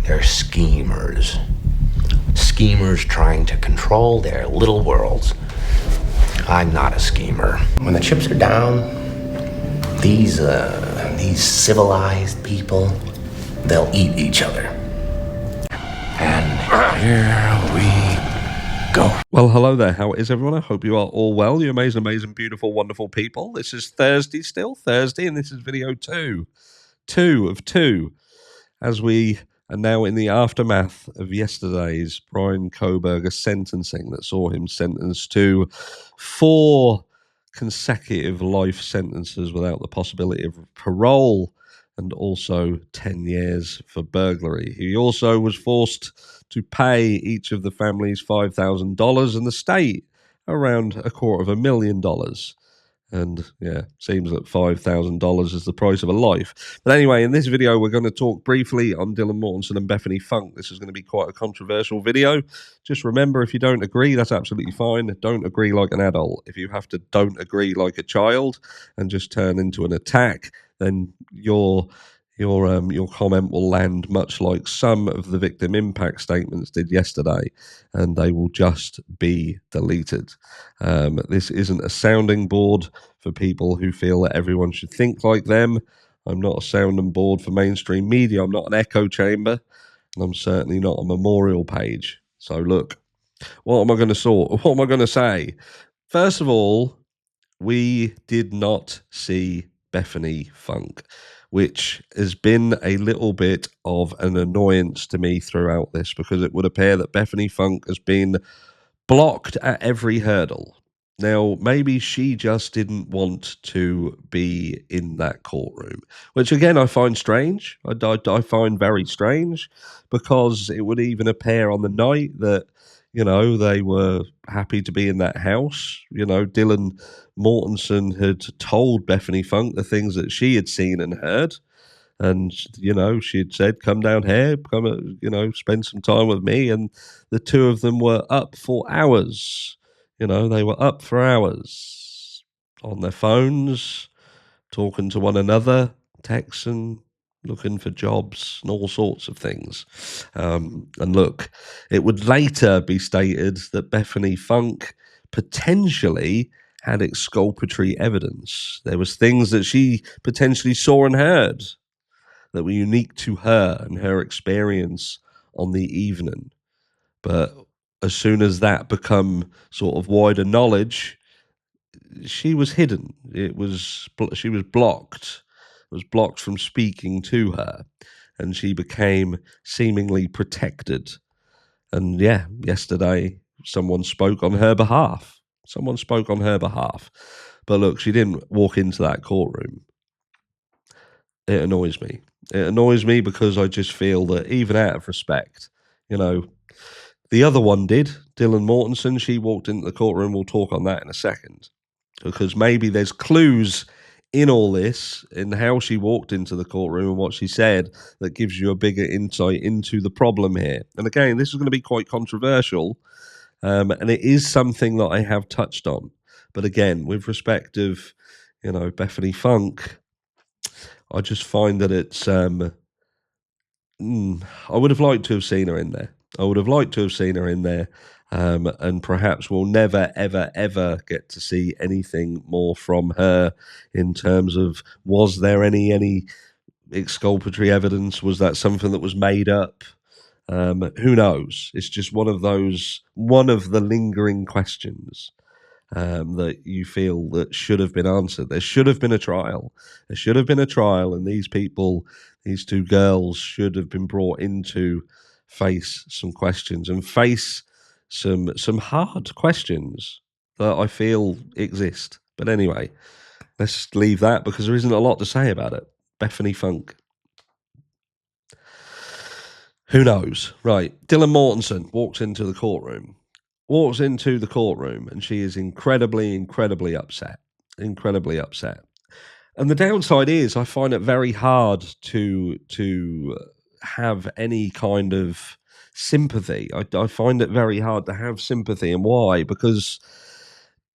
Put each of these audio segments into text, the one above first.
They're schemers. Schemers trying to control their little worlds. I'm not a schemer. When the chips are down, these civilized people, they'll eat each other. And here we go. Well, hello there. How is everyone? I hope you are all well. You amazing, beautiful, wonderful people. This is Thursday, and this is video 2 of 2, as we are now in the aftermath of yesterday's Brian Koberger sentencing that saw him sentenced to 4 consecutive life sentences without the possibility of parole, and also 10 years for burglary. He also was forced to pay each of the families $5,000 and the state around $250,000. And yeah, seems that $5,000 is the price of a life. But anyway, in this video, we're going to talk briefly on Dylan Mortensen and Bethany Funke. This is going to be quite a controversial video. Just remember, if you don't agree, that's absolutely fine. Don't agree like an adult. If you have to don't agree like a child and just turn into an attack, then your comment will land much like some of the victim impact statements did yesterday, and they will just be deleted. This isn't a sounding board for people who feel that everyone should think like them. I'm not a sounding board for mainstream media. I'm not an echo chamber, and I'm certainly not a memorial page. So look, what am I going to say? First of all, we did not see Bethany Funke, which has been a little bit of an annoyance to me throughout this, because it would appear that Bethany Funke has been blocked at every hurdle. Now, maybe she just didn't want to be in that courtroom, which again I find strange. I find very strange, because it would even appear on the night that, they were happy to be in that house. Dylan Mortensen had told Bethany Funke the things that she had seen and heard. And, she had said, come down here, come, spend some time with me. And the two of them were up for hours. They were up for hours on their phones, talking to one another, texting, looking for jobs and all sorts of things. And look, it would later be stated that Bethany Funke potentially had exculpatory evidence. There was things that she potentially saw and heard that were unique to her and her experience on the evening. But as soon as that become sort of wider knowledge, she was hidden. She was blocked. Was blocked from speaking to her, and she became seemingly protected. And yeah, yesterday someone spoke on her behalf. But look, she didn't walk into that courtroom. It annoys me. It annoys me because I just feel that, even out of respect, the other one did, Dylan Mortensen, she walked into the courtroom. We'll talk on that in a second, because maybe there's clues in all this, in how she walked into the courtroom and what she said, that gives you a bigger insight into the problem here. And again, this is going to be quite controversial, and it is something that I have touched on. But again, with respect of, Bethany Funke, I just find that it's, I would have liked to have seen her in there. And perhaps we'll never, ever, ever get to see anything more from her in terms of, was there any exculpatory evidence? Was that something that was made up? Who knows? It's just one of the lingering questions that you feel that should have been answered. There should have been a trial. And these two girls should have been brought in to face some questions and face some hard questions that I feel exist. But anyway, let's leave that, because there isn't a lot to say about it. Bethany Funke. Who knows? Right. Dylan Mortensen walks into the courtroom, and she is incredibly, incredibly upset. And the downside is, I find it very hard to have any kind of sympathy. I find it very hard to have sympathy. And why? Because,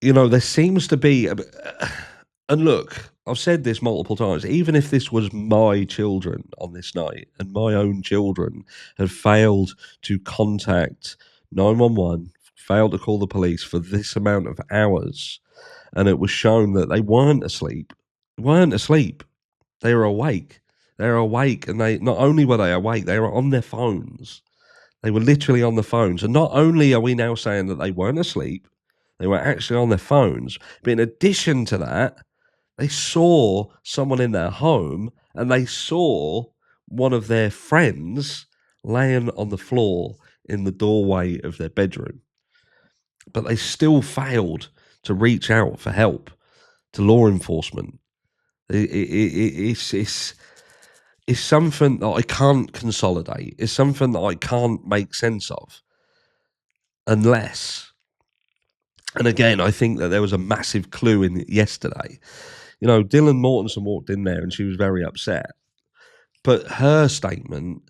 there seems to be, and look, I've said this multiple times, even if this was my children on this night and my own children had failed to contact 911, failed to call the police for this amount of hours, and it was shown that they weren't asleep, they were awake. They were awake, and they not only were they awake, they were on their phones. They were literally on the phones. And not only are we now saying that they weren't asleep, they were actually on their phones, but in addition to that, they saw someone in their home and they saw one of their friends laying on the floor in the doorway of their bedroom. But they still failed to reach out for help to law enforcement. It's something that I can't consolidate. It's something that I can't make sense of unless, and again, I think that there was a massive clue in it yesterday. You know, Dylan Mortensen walked in there and she was very upset, but her statement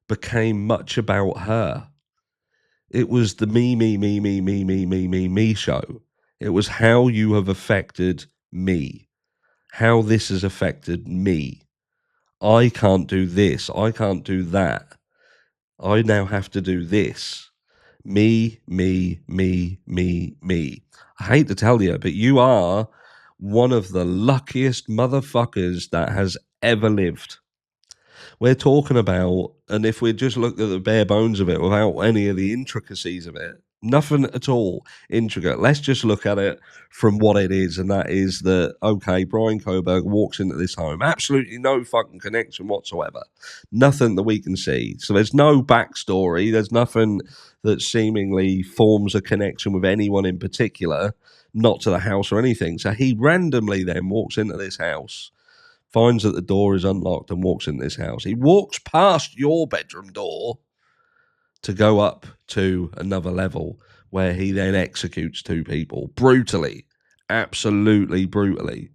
became much about her. It was the me show. It was how you have affected me, how this has affected me. I can't do this. I can't do that. I now have to do this. Me. I hate to tell you, but you are one of the luckiest motherfuckers that has ever lived. We're talking about, and if we just look at the bare bones of it without any of the intricacies of it, nothing at all intricate. Let's just look at it from what it is, and that is that, okay, Brian Coburg walks into this home, absolutely no fucking connection whatsoever, nothing that we can see. So there's no backstory, there's nothing that seemingly forms a connection with anyone in particular, not to the house or anything. So he randomly then walks into this house, finds that the door is unlocked and walks in this house. He walks past your bedroom door to go up to another level where he then executes two people brutally, absolutely brutally.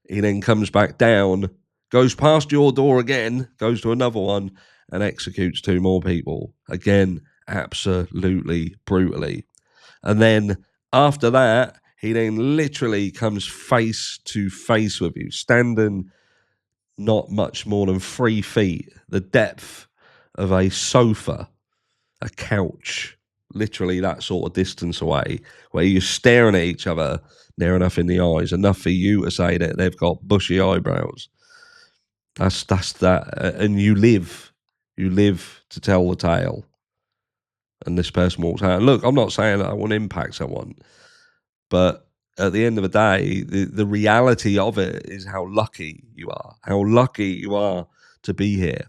He then comes back down, goes past your door again, goes to another one and executes two more people. Again, absolutely brutally. And then after that, he then literally comes face to face with you, standing not much more than 3 feet, the depth of a sofa, a couch, literally that sort of distance away, where you're staring at each other near enough in the eyes, enough for you to say that they've got bushy eyebrows. That's that, and you live to tell the tale. And this person walks out. Look, I'm not saying that I want to impact someone, but at the end of the day, the reality of it is how lucky you are to be here,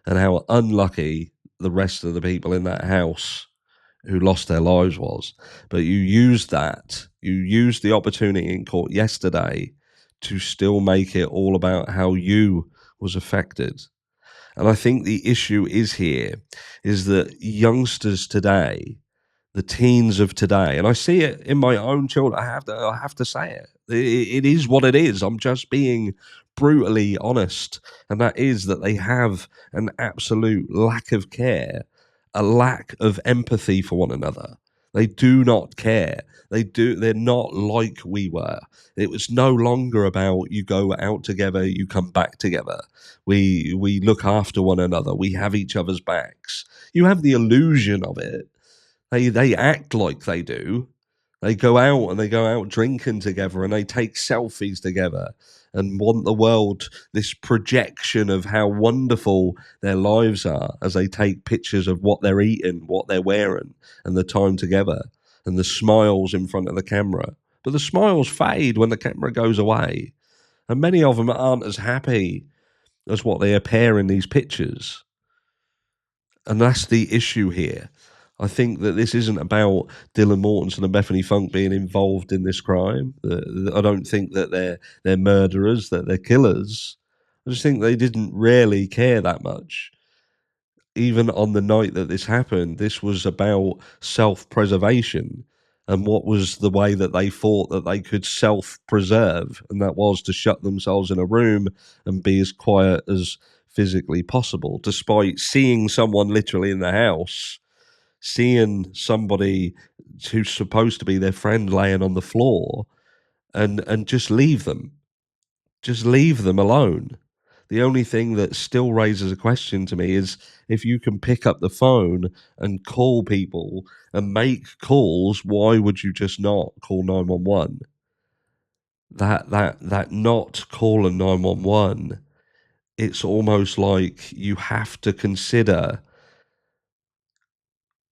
and how unlucky the rest of the people in that house who lost their lives was. But you used the opportunity in court yesterday to still make it all about how you was affected. And I think the issue is that youngsters today, the teens of today, and I see it in my own children. I have to say it. It is what it is. I'm just being brutally honest, and that is that they have an absolute lack of care, a lack of empathy for one another. They do not care. They're not like we were. It was no longer about you go out together, you come back together. We look after one another. We have each other's backs. You have the illusion of it. They act like they do. They go out drinking together and they take selfies together and want the world this projection of how wonderful their lives are as they take pictures of what they're eating, what they're wearing, and the time together and the smiles in front of the camera. But the smiles fade when the camera goes away. And many of them aren't as happy as what they appear in these pictures. And that's the issue here. I think that this isn't about Dylan Mortensen and Bethany Funke being involved in this crime. I don't think that they're murderers, that they're killers. I just think they didn't really care that much. Even on the night that this happened, this was about self-preservation. And what was the way that they thought that they could self-preserve? And that was to shut themselves in a room and be as quiet as physically possible, despite seeing someone literally in the house, seeing somebody who's supposed to be their friend laying on the floor, and just leave them. Just leave them alone. The only thing that still raises a question to me is if you can pick up the phone and call people and make calls, why would you just not call 911? That not calling 911, it's almost like you have to consider.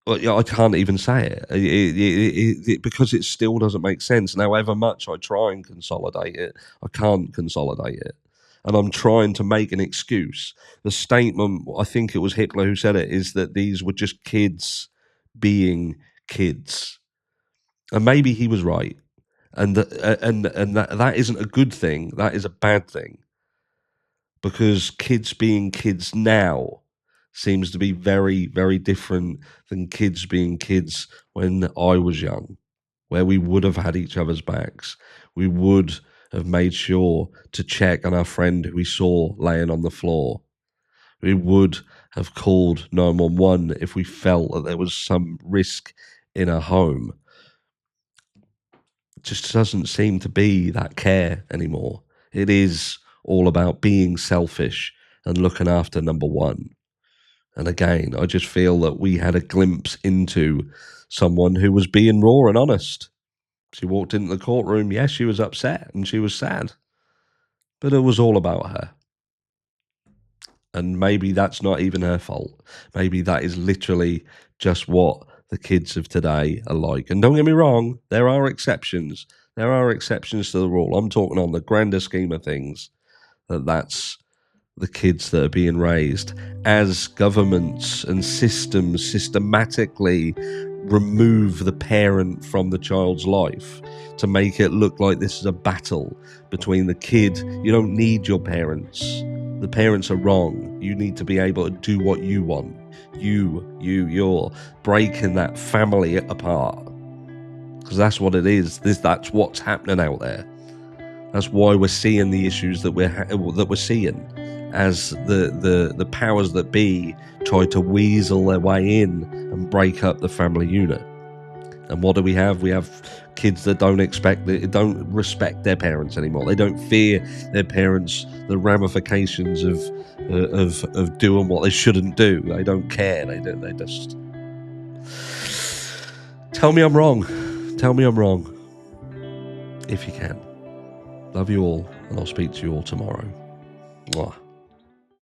Well, yeah, I can't even say it because it still doesn't make sense. And however much I try and consolidate it, I can't consolidate it. And I'm trying to make an excuse. The statement, I think it was Hitler who said it, is that these were just kids being kids. And maybe he was right. And that isn't a good thing. That is a bad thing. Because kids being kids now seems to be very, very different than kids being kids when I was young, where we would have had each other's backs. We would have made sure to check on our friend who we saw laying on the floor. We would have called 911 if we felt that there was some risk in our home. It just doesn't seem to be that care anymore. It is all about being selfish and looking after number one. And again, I just feel that we had a glimpse into someone who was being raw and honest. She walked into the courtroom. Yes, she was upset and she was sad, but it was all about her. And maybe that's not even her fault. Maybe that is literally just what the kids of today are like. And don't get me wrong, there are exceptions. There are exceptions to the rule. I'm talking on the grander scheme of things, that's the kids that are being raised as governments and systems systematically remove the parent from the child's life to make it look like this is a battle between the kid. You don't need your parents. The parents are wrong. You need to be able to do what you want. You're breaking that family apart. Because that's what it is. That's what's happening out there. That's why we're seeing the issues that we're seeing, as the powers that be try to weasel their way in and break up the family unit. And what do we have? We have kids that don't respect their parents anymore. They don't fear their parents. The ramifications of doing what they shouldn't do. They don't care. They just tell me I'm wrong. Tell me I'm wrong. If you can. Love you all, and I'll speak to you all tomorrow. Mwah.